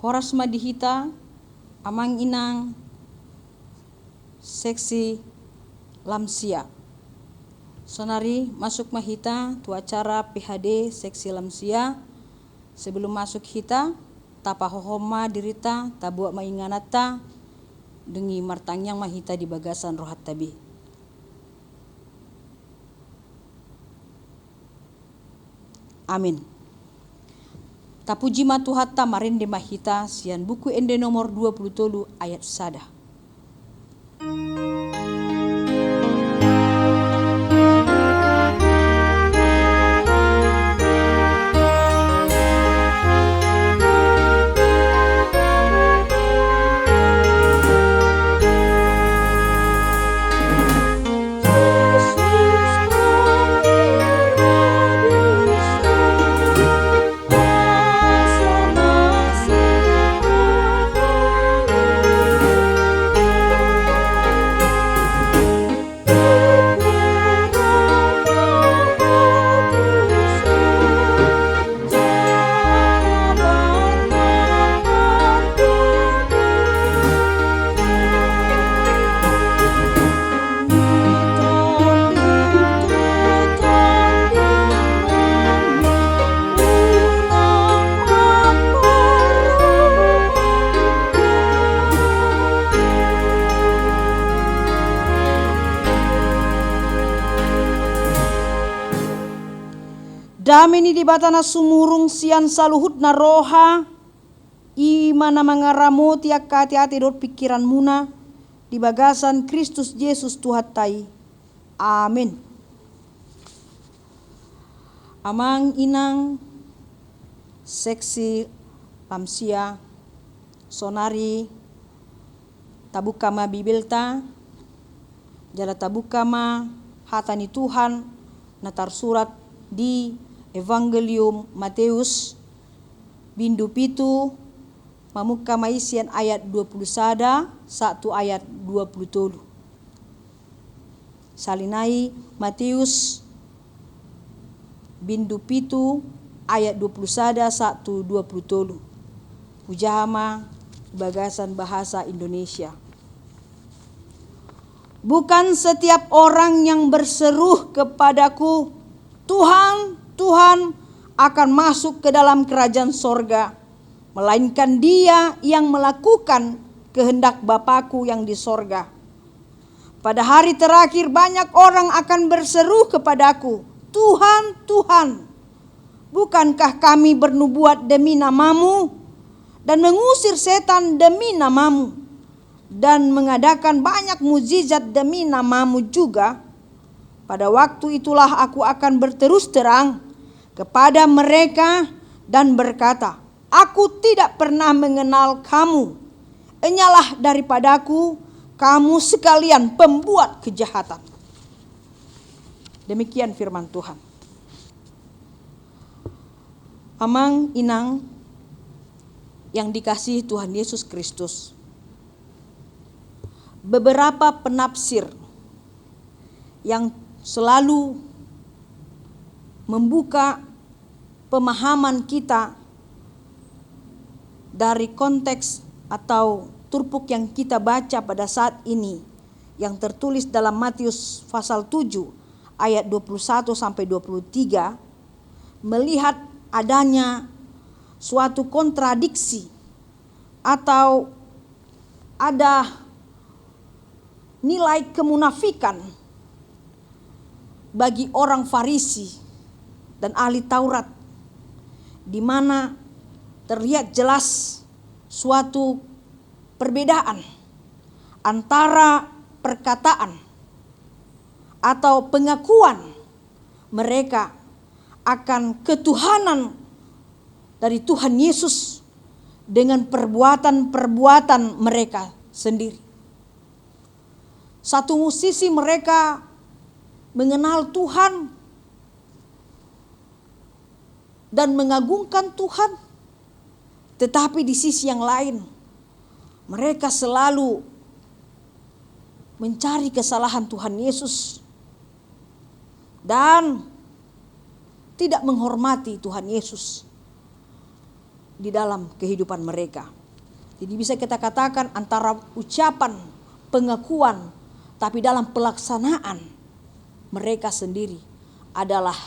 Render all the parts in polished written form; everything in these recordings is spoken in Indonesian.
Horas Madihita, Amang Inang, seksi Lamsia. Sonari masuk mahita tu acara PHD seksi Lamsia. Sebelum masuk hita, tapa hohoma dirita tabuak mainganata dengi martangyang mahita di bagasan rohat tabi. Amin. Tapuji matuhatta marende mahita sian buku ende nomor 23 ayat sada. Dameni di batana sumurung sian saluhut na roha imana mangaramo tiak hati-hati dot pikiran muna di bagasan Kristus Yesus Tuhattai. Amin. Amang Inang seksi Lamsia sonari tabukama bibelta jala tabukama hatani Tuhan natar surat di Evangelium Matius bindu pitu mamuka maisian ayat 20 sada 1 ayat 20. Salinai Matius bindu pitu ayat 20 sada 1 20. Pujahama bagasan bahasa Indonesia. Bukan setiap orang yang berseru kepadaku, Tuhan, Tuhan, akan masuk ke dalam kerajaan sorga, melainkan dia yang melakukan kehendak Bapakku yang di sorga. Pada hari terakhir banyak orang akan berseru kepadaku, Tuhan, Tuhan, bukankah kami bernubuat demi namamu dan mengusir setan demi namamu dan mengadakan banyak mukjizat demi namamu juga? Pada waktu itulah aku akan berterus terang kepada mereka dan berkata, aku tidak pernah mengenal kamu. Enyalah daripadaku, kamu sekalian pembuat kejahatan. Demikian firman Tuhan. Amang Inang yang dikasihi Tuhan Yesus Kristus. Beberapa penafsir yang selalu membuka pemahaman kita dari konteks atau turpuk yang kita baca pada saat ini yang tertulis dalam Matius pasal 7 ayat 21 sampai 23 melihat adanya suatu kontradiksi atau ada nilai kemunafikan bagi orang Farisi dan ahli Taurat, di mana terlihat jelas suatu perbedaan antara perkataan atau pengakuan mereka akan ketuhanan dari Tuhan Yesus dengan perbuatan-perbuatan mereka sendiri. Satu sisi mereka mengenal Tuhan dan mengagungkan Tuhan, tetapi di sisi yang lain mereka selalu mencari kesalahan Tuhan Yesus dan tidak menghormati Tuhan Yesus. di dalam kehidupan mereka. Jadi bisa kita katakan antara ucapan, pengakuan, tapi dalam pelaksanaan mereka sendiri adalah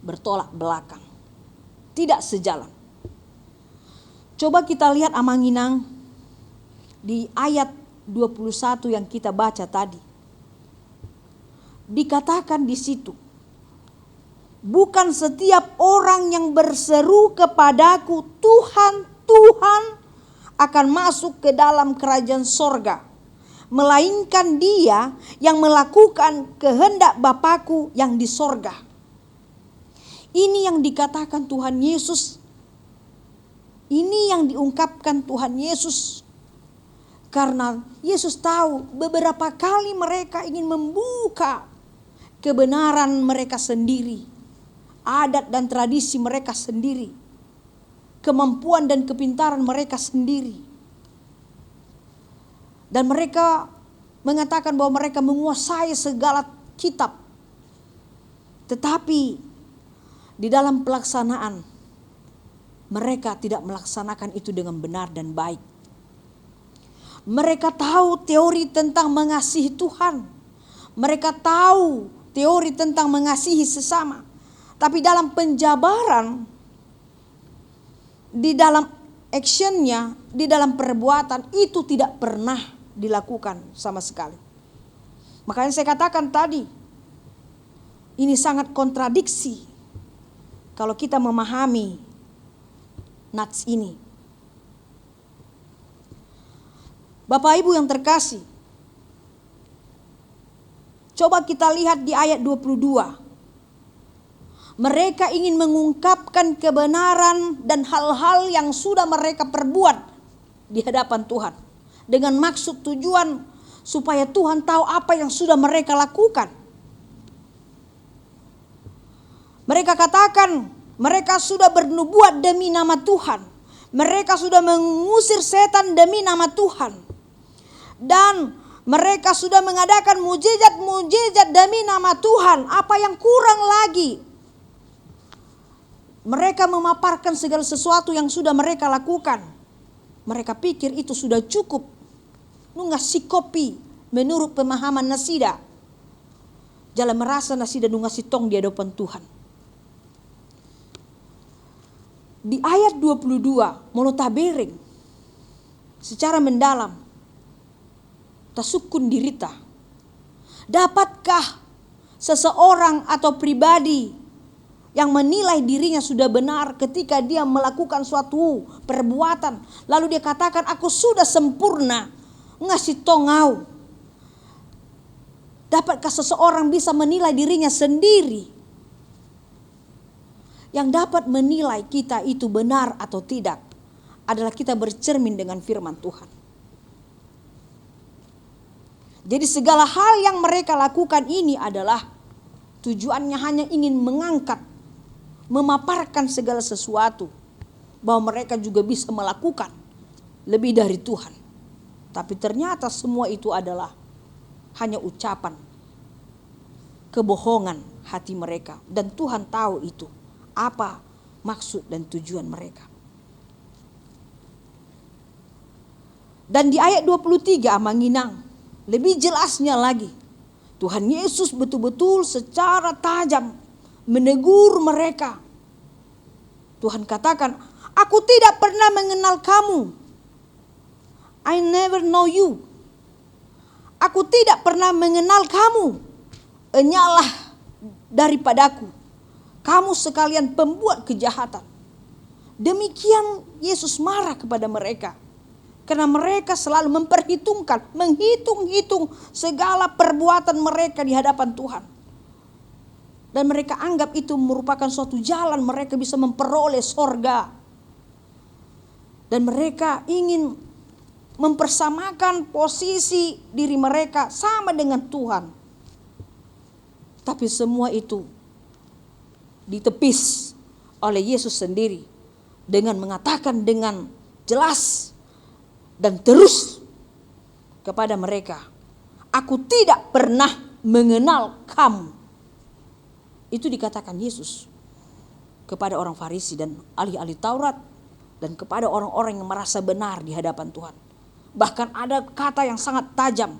bertolak belakang, tidak sejalan. Coba kita lihat Amanginang di ayat 21 yang kita baca tadi. Dikatakan di situ, bukan setiap orang yang berseru kepadaku, Tuhan, Tuhan, akan masuk ke dalam kerajaan sorga, melainkan dia yang melakukan kehendak Bapakku yang di sorga. Ini yang dikatakan Tuhan Yesus. Ini yang diungkapkan Tuhan Yesus. Karena Yesus tahu beberapa kali mereka ingin membuka kebenaran mereka sendiri, adat dan tradisi mereka sendiri, kemampuan dan kepintaran mereka sendiri. Dan mereka mengatakan bahwa mereka menguasai segala kitab. Tetapi di dalam pelaksanaan mereka tidak melaksanakan itu dengan benar dan baik. Mereka tahu teori tentang mengasihi Tuhan. Mereka tahu teori tentang mengasihi sesama. Tapi dalam penjabaran, di dalam actionnya, di dalam perbuatan itu tidak pernah dilakukan sama sekali. Makanya saya katakan tadi, ini sangat kontradiksi kalau kita memahami nats ini. Bapak Ibu yang terkasih, coba kita lihat di ayat 22. Mereka ingin mengungkapkan kebenaran dan hal-hal yang sudah mereka perbuat di hadapan Tuhan. Dengan maksud tujuan supaya Tuhan tahu apa yang sudah mereka lakukan. Mereka katakan mereka sudah bernubuat demi nama Tuhan. Mereka sudah mengusir setan demi nama Tuhan. Dan mereka sudah mengadakan mujizat-mujizat demi nama Tuhan. Apa yang kurang lagi? Mereka memaparkan segala sesuatu yang sudah mereka lakukan. Mereka pikir itu sudah cukup. Nunggah sikopi menurut pemahaman nasida. Jalan merasa nasida nunggah sitong di hadapan Tuhan. Di ayat 22, molotabering secara mendalam. Tasukun dirita. Dapatkah seseorang atau pribadi yang menilai dirinya sudah benar ketika dia melakukan suatu perbuatan, lalu dia katakan aku sudah sempurna, ngasih tongau? Dapatkah seseorang bisa menilai dirinya sendiri? Yang dapat menilai kita itu benar atau tidak adalah kita bercermin dengan firman Tuhan. Jadi segala hal yang mereka lakukan ini adalah tujuannya hanya ingin mengangkat, memaparkan segala sesuatu, bahwa mereka juga bisa melakukan lebih dari Tuhan. Tapi ternyata semua itu adalah hanya ucapan, kebohongan hati mereka. Dan Tuhan tahu itu, apa maksud dan tujuan mereka. Dan di ayat 23 Amanginang, lebih jelasnya lagi, Tuhan Yesus betul-betul secara tajam menegur mereka. Tuhan katakan, aku tidak pernah mengenal kamu. I never know you. Aku tidak pernah mengenal kamu. Enyalah daripadaku. Kamu sekalian pembuat kejahatan. Demikian Yesus marah kepada mereka. Karena mereka selalu memperhitungkan, menghitung-hitung segala perbuatan mereka di hadapan Tuhan. Dan mereka anggap itu merupakan suatu jalan mereka bisa memperoleh sorga. Dan mereka ingin mempersamakan posisi diri mereka sama dengan Tuhan. Tapi semua itu ditepis oleh Yesus sendiri dengan mengatakan dengan jelas dan terus kepada mereka, aku tidak pernah mengenal kamu. Itu dikatakan Yesus kepada orang Farisi dan ahli-ahli Taurat dan kepada orang-orang yang merasa benar di hadapan Tuhan. Bahkan ada kata yang sangat tajam.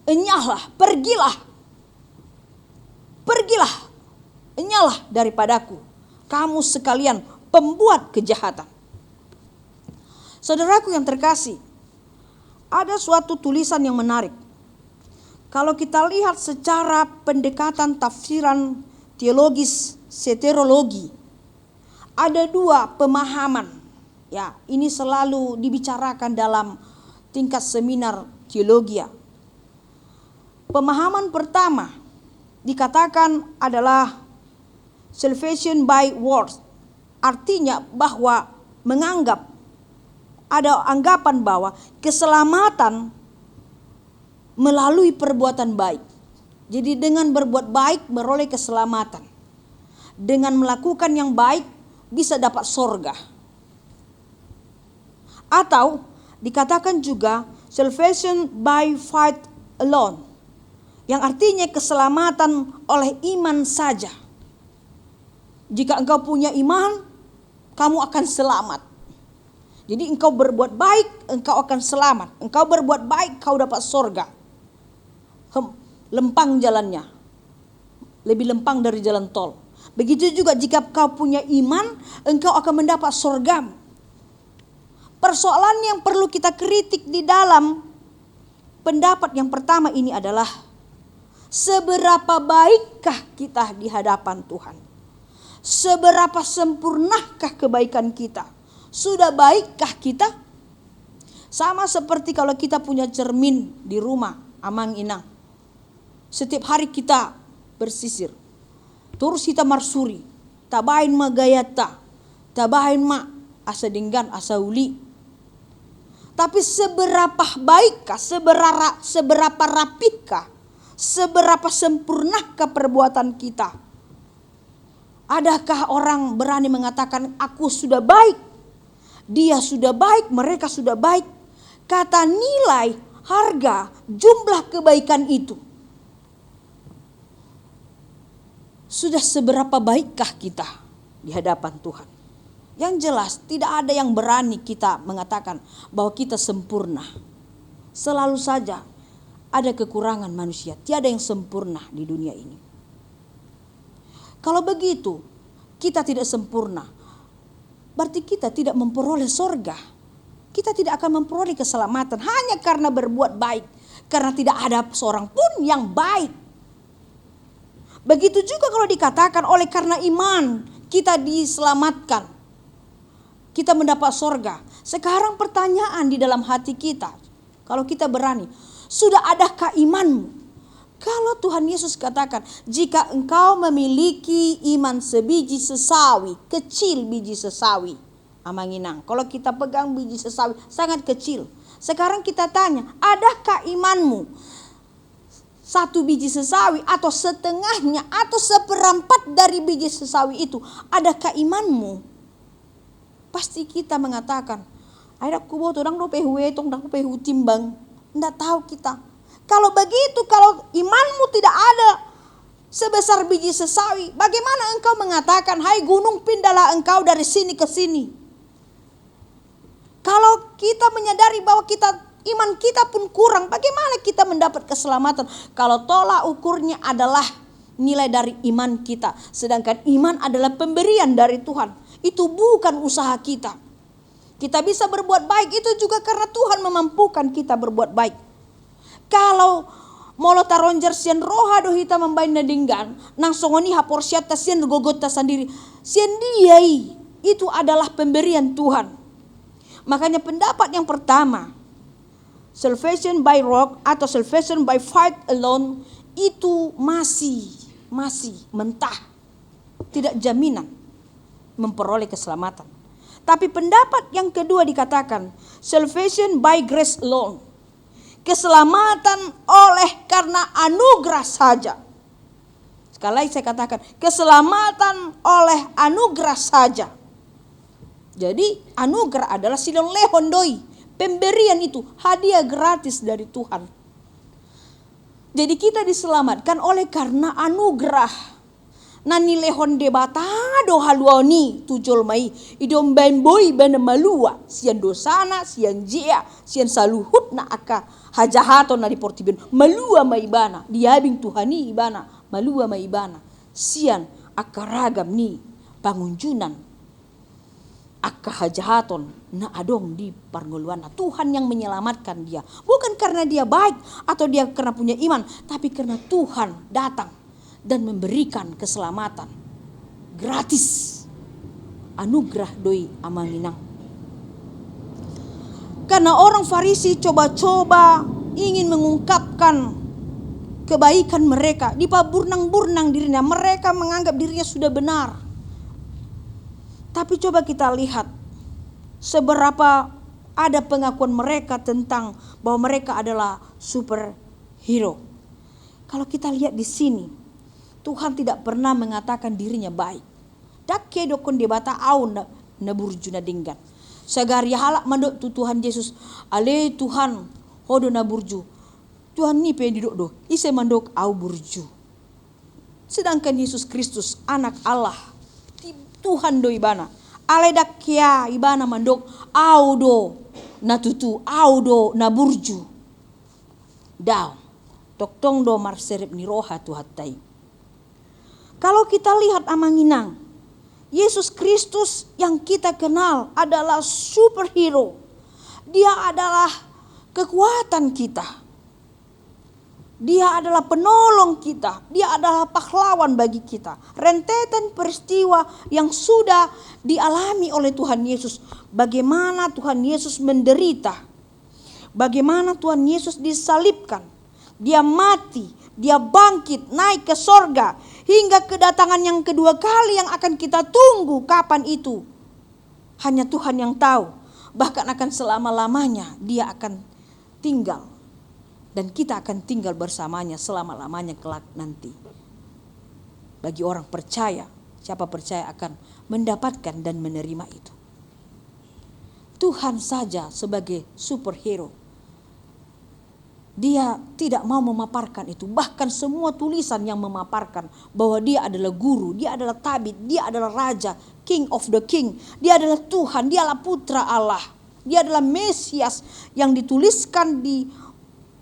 Enyahlah, pergilah. Pergilah, enyahlah daripadaku, kamu sekalian pembuat kejahatan. Saudaraku yang terkasih, ada suatu tulisan yang menarik. Kalau kita lihat secara pendekatan tafsiran teologis soteriologi, ada dua pemahaman. Ya, ini selalu dibicarakan dalam tingkat seminar teologi. Pemahaman pertama dikatakan adalah salvation by works. Artinya bahwa menganggap, ada anggapan bahwa keselamatan melalui perbuatan baik. Jadi dengan berbuat baik meroleh keselamatan. Dengan melakukan yang baik bisa dapat sorga. Atau dikatakan juga salvation by faith alone, yang artinya keselamatan oleh iman saja. Jika engkau punya iman, kamu akan selamat. Jadi engkau berbuat baik, engkau akan selamat. Engkau berbuat baik, kau dapat sorga. Lempang jalannya, lebih lempang dari jalan tol. Begitu juga jika kau punya iman, engkau akan mendapat sorga. Persoalan yang perlu kita kritik di dalam pendapat yang pertama ini adalah, seberapa baikkah kita di hadapan Tuhan? Seberapa sempurnakah kebaikan kita? Sudah baikkah kita? Sama seperti kalau kita punya cermin di rumah, amang inang. Setiap hari kita bersisir. Terus kita marsuri. Tabahin ma gayata. Tabahin ma asa denggan asa uli. Tapi seberapa baikkah, seberapa rapihkah, seberapa sempurnakah perbuatan kita? Adakah orang berani mengatakan aku sudah baik, dia sudah baik, mereka sudah baik? Kata nilai, harga, jumlah kebaikan itu. Sudah seberapa baikkah kita di hadapan Tuhan? Yang jelas tidak ada yang berani kita mengatakan bahwa kita sempurna. Selalu saja ada kekurangan manusia. Tiada yang sempurna di dunia ini. Kalau begitu kita tidak sempurna, berarti kita tidak memperoleh sorga. Kita tidak akan memperoleh keselamatan hanya karena berbuat baik. Karena tidak ada seorang pun yang baik. Begitu juga kalau dikatakan oleh karena iman kita diselamatkan, kita mendapat sorga. Sekarang pertanyaan di dalam hati kita, kalau kita berani, sudah adakah imanmu? Kalau Tuhan Yesus katakan, jika engkau memiliki iman sebiji sesawi, kecil biji sesawi, amanginang. Kalau kita pegang biji sesawi sangat kecil. Sekarang kita tanya, adakah imanmu satu biji sesawi atau setengahnya atau seperempat dari biji sesawi itu? Adakah imanmu? Pasti kita mengatakan, ada kubo tudang do pehuwe tong dak pehu timbang. Enggak tahu kita. Kalau begitu, kalau imanmu tidak ada sebesar biji sesawi, bagaimana engkau mengatakan, hai gunung pindahlah engkau dari sini ke sini? Kalau kita menyadari bahwa iman kita pun kurang, bagaimana kita mendapat keselamatan? Kalau tolak ukurnya adalah nilai dari iman kita, sedangkan iman adalah pemberian dari Tuhan. Itu bukan usaha kita. Kita bisa berbuat baik itu juga karena Tuhan memampukan kita berbuat baik. Kalau molo taronjer sian roha do hita membain nadinggan, nang songoni hapor syata sian gogota sendiri. Sian diai, itu adalah pemberian Tuhan. Makanya pendapat yang pertama, salvation by rock atau salvation by faith alone, itu masih mentah. Tidak jaminan memperoleh keselamatan. Tapi pendapat yang kedua dikatakan salvation by grace alone. Keselamatan oleh karena anugerah saja. Sekali lagi saya katakan, keselamatan oleh anugerah saja. Jadi anugerah adalah silon lehondoi, pemberian itu hadiah gratis dari Tuhan. Jadi kita diselamatkan oleh karena anugerah. Nani lehon debata do haluani tujol mai idom ben boy bana malua sian dosana sian jia sian saluhut na aka hajahato na diportiben malua mai bana diabing tuhani ibana malua mai bana sian aka ragam ni pangunjunan aka hajahaton na adong di parngoluana. Tuhan yang menyelamatkan dia, bukan karena dia baik atau dia karena punya iman, tapi karena Tuhan datang dan memberikan keselamatan gratis, anugerah doi amanginang. Karena orang Farisi coba-coba ingin mengungkapkan kebaikan mereka, dipaburnang-burnang dirinya, mereka menganggap dirinya sudah benar. Tapi coba kita lihat seberapa ada pengakuan mereka tentang bahwa mereka adalah superhero. Kalau kita lihat di sini, Tuhan tidak pernah mengatakan dirinya baik. Dakke dokon debata au na burjuna dinggan. Sagari halak mandok tu Tuhan Yesus. Ale Tuhan hodo na burju. Tuhan ni pe didok do. Ise mandok au burju. Sedangkan Yesus Kristus anak Allah. Tuhan do ibana. Ale dakya ibana mandok au do na tutu au do na burju. Dao. Toktong do marserep ni roha tu hatai. Kalau kita lihat amanginang, Yesus Kristus yang kita kenal adalah superhero. Dia adalah kekuatan kita. Dia adalah penolong kita. Dia adalah pahlawan bagi kita. Rentetan peristiwa yang sudah dialami oleh Tuhan Yesus. Bagaimana Tuhan Yesus menderita. Bagaimana Tuhan Yesus disalibkan. Dia mati. Dia bangkit naik ke sorga. Hingga kedatangan yang kedua kali yang akan kita tunggu kapan itu. Hanya Tuhan yang tahu. Bahkan akan selama-lamanya dia akan tinggal. Dan kita akan tinggal bersamanya selama-lamanya kelak nanti. Bagi orang percaya, siapa percaya akan mendapatkan dan menerima itu. Tuhan saja sebagai superhero. Dia tidak mau memaparkan itu. Bahkan semua tulisan yang memaparkan bahwa dia adalah guru, dia adalah tabib, dia adalah raja, king of the king. Dia adalah Tuhan, dia adalah putra Allah. Dia adalah Mesias yang dituliskan di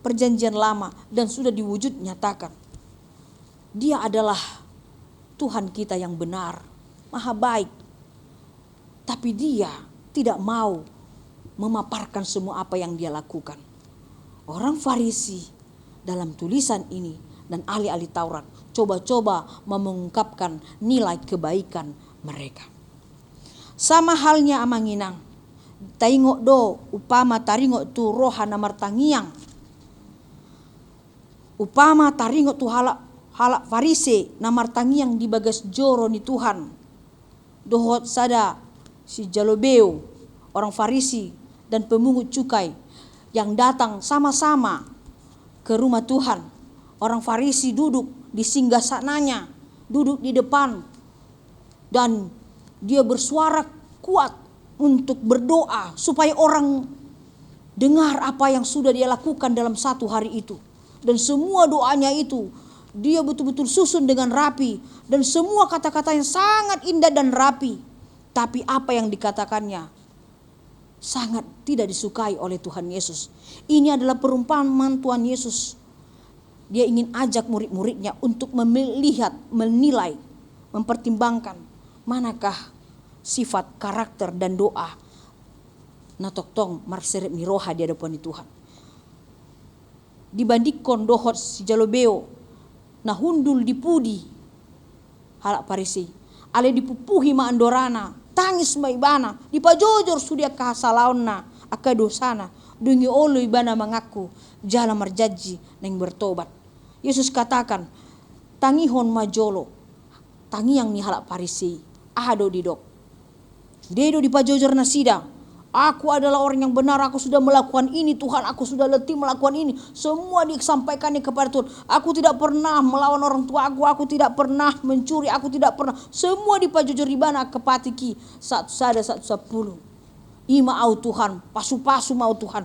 perjanjian lama dan sudah diwujud nyatakan. Dia adalah Tuhan kita yang benar, maha baik. Tapi dia tidak mau memaparkan semua apa yang dia lakukan. Orang Farisi dalam tulisan ini dan ahli-ahli Taurat coba-coba mengungkapkan nilai kebaikan mereka. Sama halnya amanginang. Taingok do upama taringok tu roha namar tangiang. Upama taringok tu halak Farisi namar tangiang di bagas joro ni Tuhan. Dohot sada si Jalobeo orang Farisi dan pemungut cukai yang datang sama-sama ke rumah Tuhan. Orang Farisi duduk di singgasananya, duduk di depan. Dan dia bersuara kuat untuk berdoa supaya orang dengar apa yang sudah dia lakukan dalam satu hari itu. Dan semua doanya itu dia betul-betul susun dengan rapi. Dan semua kata-kata yang sangat indah dan rapi. Tapi apa yang dikatakannya sangat tidak disukai oleh Tuhan Yesus. Ini adalah perumpamaan Tuhan Yesus. Dia ingin ajak murid-muridnya untuk melihat, menilai, mempertimbangkan manakah sifat, karakter dan doa na toktong marserep ni roha di hadapan Tuhan. Dibandingkan dohot si Jalobeo na hundul dipudi halak Farisi. Ale dipupuhi ma andorana. Tangis ma ibana, dipajojor sudia kahasalaon na aka dosana, dungi olo ibana mengaku jala marjaji neng bertobat. Yesus katakan, tangihon majolo, tangi yang ni halak Farisi, ahado didok. Dedo dipajojor na sidang, aku adalah orang yang benar, aku sudah melakukan ini Tuhan, aku sudah letih melakukan ini. Semua disampaikannya kepada Tuhan. Aku tidak pernah melawan orang tua aku tidak pernah mencuri, aku tidak pernah. Semua dipajujur ribana kepatiki satu sada 110. Ima au Tuhan, pasu-pasu mau Tuhan.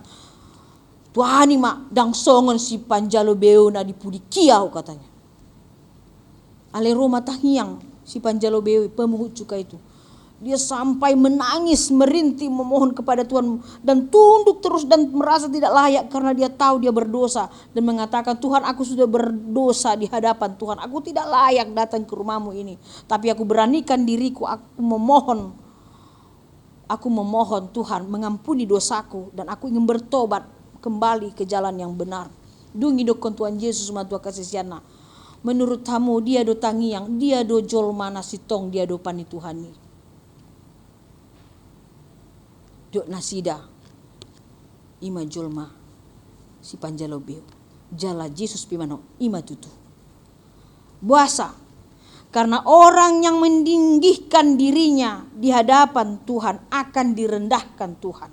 Tuhan ima dang songon si Panjalobeo na dipudi kiau katanya. Ale Roma tahiang si Panjalobewi pemungut cukai itu. Dia sampai menangis, merintih, memohon kepada Tuhan dan tunduk terus dan merasa tidak layak karena dia tahu dia berdosa dan mengatakan, Tuhan, aku sudah berdosa di hadapan Tuhan. Aku tidak layak datang ke rumahmu ini. Tapi aku beranikan diriku, aku memohon Tuhan mengampuni dosaku dan aku ingin bertobat kembali ke jalan yang benar. Dungi dokon Tuhan Yesus matua kasih siana. Menurut tamu dia do tangiang, dia do jol mana sitong, dia do pani Tuhani. Dok nasida ima jolma si Panjalobewi jala Yesus pimano ima tutu buasa karena orang yang meninggikan dirinya di hadapan Tuhan akan direndahkan Tuhan.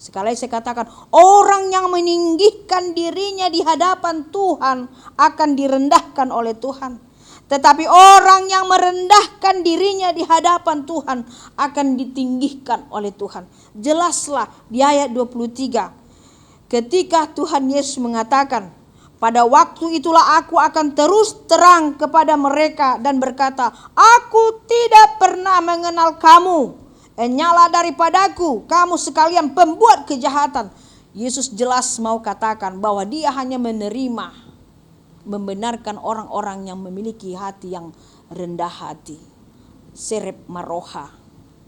Sekali saya katakan, orang yang meninggikan dirinya di hadapan Tuhan akan direndahkan oleh Tuhan. Tetapi orang yang merendahkan dirinya di hadapan Tuhan akan ditinggikan oleh Tuhan. Jelaslah di ayat 23. Ketika Tuhan Yesus mengatakan, pada waktu itulah aku akan terus terang kepada mereka dan berkata, aku tidak pernah mengenal kamu. Nyala daripadaku, kamu sekalian pembuat kejahatan. Yesus jelas mau katakan bahwa dia hanya membenarkan orang-orang yang memiliki hati yang rendah hati, serep maroha,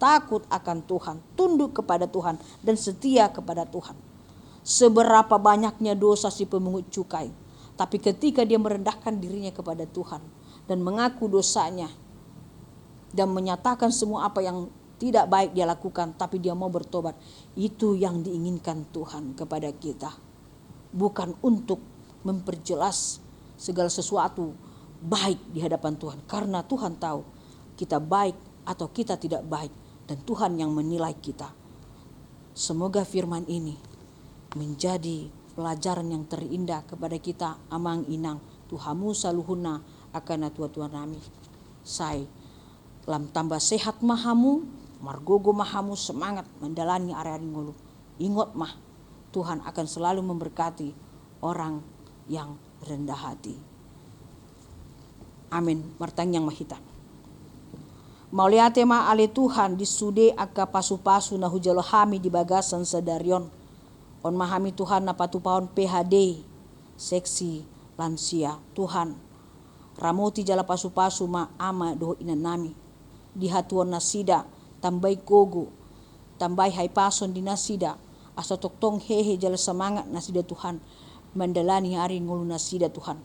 takut akan Tuhan, tunduk kepada Tuhan dan setia kepada Tuhan. Seberapa banyaknya dosa si pemungut cukai, tapi ketika dia merendahkan dirinya kepada Tuhan dan mengaku dosanya dan menyatakan semua apa yang tidak baik dia lakukan, tapi dia mau bertobat, itu yang diinginkan Tuhan kepada kita. Bukan untuk memperjelas segala sesuatu baik di hadapan Tuhan, karena Tuhan tahu kita baik atau kita tidak baik dan Tuhan yang menilai kita. Semoga firman ini menjadi pelajaran yang terindah kepada kita amang inang Tuhamu saluhuna akan Tuhan nami. Saya lam tambah sehat mahamu, margogo mahamu semangat mendalani area-area ngulu. Ingat mah, Tuhan akan selalu memberkati orang yang rendah hati. Amin. Martang yang mahita. Mauliate ma ale Tuhan disude aka pasu-pasu na hujalo hami di bagasan sedarion. On mahami Tuhan na patupaon PHD seksi lansia. Tuhan ramoti jala pasu-pasu ma ama doho inanami. Di hatuan nasida tambai kogo, tambai haipason di nasida. Asa toktong hehe jala semangat nasida Tuhan. Mandalani hari ngulu nasida Tuhan.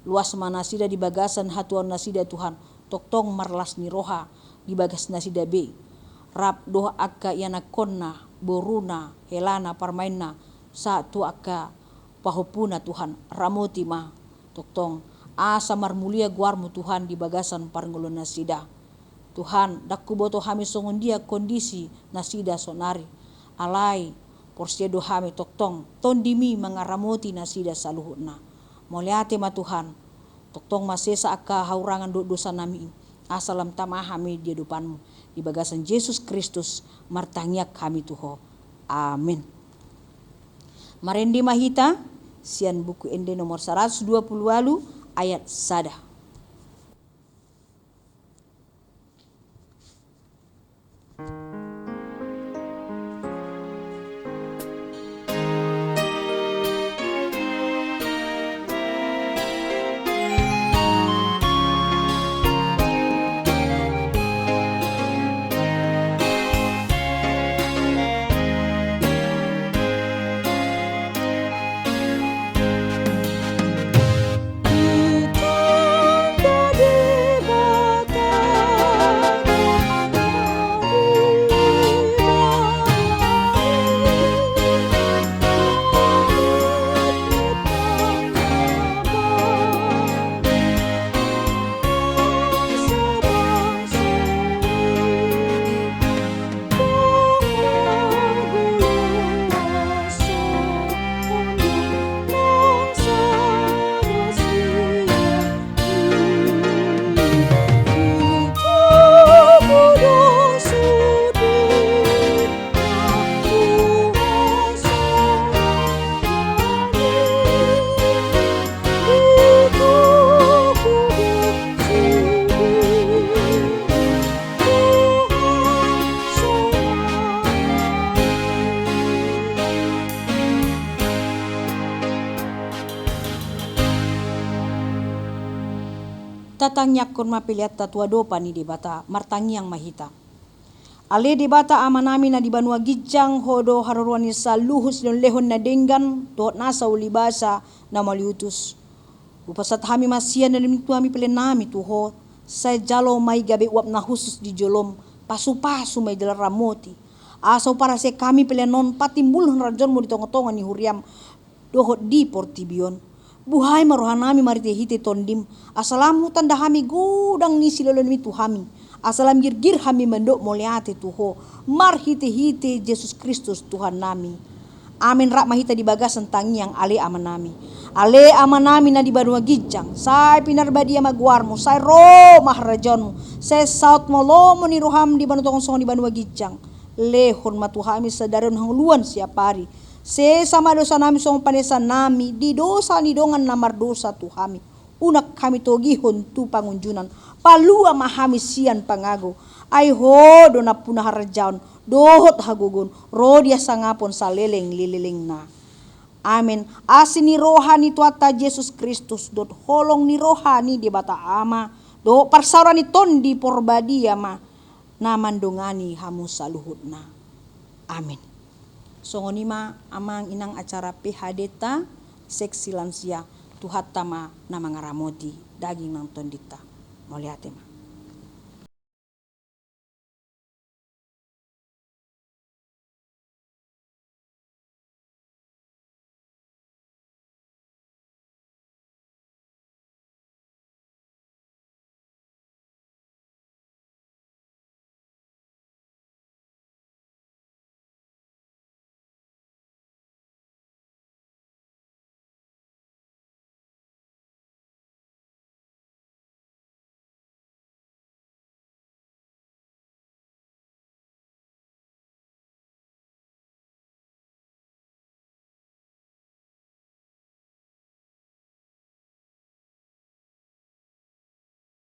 Luas mana nasida di bagasan hatuan nasida Tuhan. Toktong marlas ni roha di bagas nasida B. Rap doha akka yana konna boruna helana parmaina satu akka pahopuna Tuhan. Ramoti mah toktong asa marmulia guarmu Tuhan di bagasan parngulu nasida. Tuhan dakku boto hami songon dia kondisi nasida sonari. Alai Porsiedo hami toktong tondimi mangaramoti nasida saluhutna. Moliate ma Tuhan. Toktong masesa aka haurangan dosa nami. Asalam tamahami di depanmu. Di bagasan Yesus Kristus martangiak kami Tuho. Amin. Marendi mahita sian buku ende nomor 120 ayat sada. tangyak kon mapiliat tua dopa ni debata martangyang mahita. Ale debata amanami na di banua gijang hodo haruruan ni saluhus don lehon na denggan dohot nasa ulibasa na maliutus. Upasat hami masian na limitu hami pelenami tuho. Saya jalo may gabi uap na husus di jolom. Pasu-pasu may dalar ramoti. Asaw para se kami pelenon patimbulhon rajon mo di tonga-tonga ni huriam. Dohot di portibion. Buhay marohanami marite hite tondim. Asalamu tanda hami gudang ni silolon mitu hami. Asalam gir-gir hami mendok moliate tuho. Mar hite-hite Yesus Kristus Tuhan nami. Amin rak mahita di bagasan tangi yang ale amanami. Ale amanami na di banua gijang. Say pinarbadia magwarmo. Say ro maharajonmu. Say saut molomo ni roham di banu tokong songo di banua gijang. Lehon matuhami sadaron hangluan siapari. Se sama dosa nami song panesa nami di dosa ni dongan namar dosa tuhami. Unak kami togihon tu pangunjunan. Palua mahami sian pangago. Ay ho do na punah harjaon. Dohot hagugun. Rodia sangapon sa leleng na. Amin. Asin ni rohani tuata Yesus Kristus. Dot holong ni rohani di bata ama. Do parsauran ni ton di porbadia ma. Namandongani hamu saluhutna. Amin. Songonima amang inang acara PHDta seksi lansia tuhat tama na mangaramoti daging nang tondita. Moliate ma.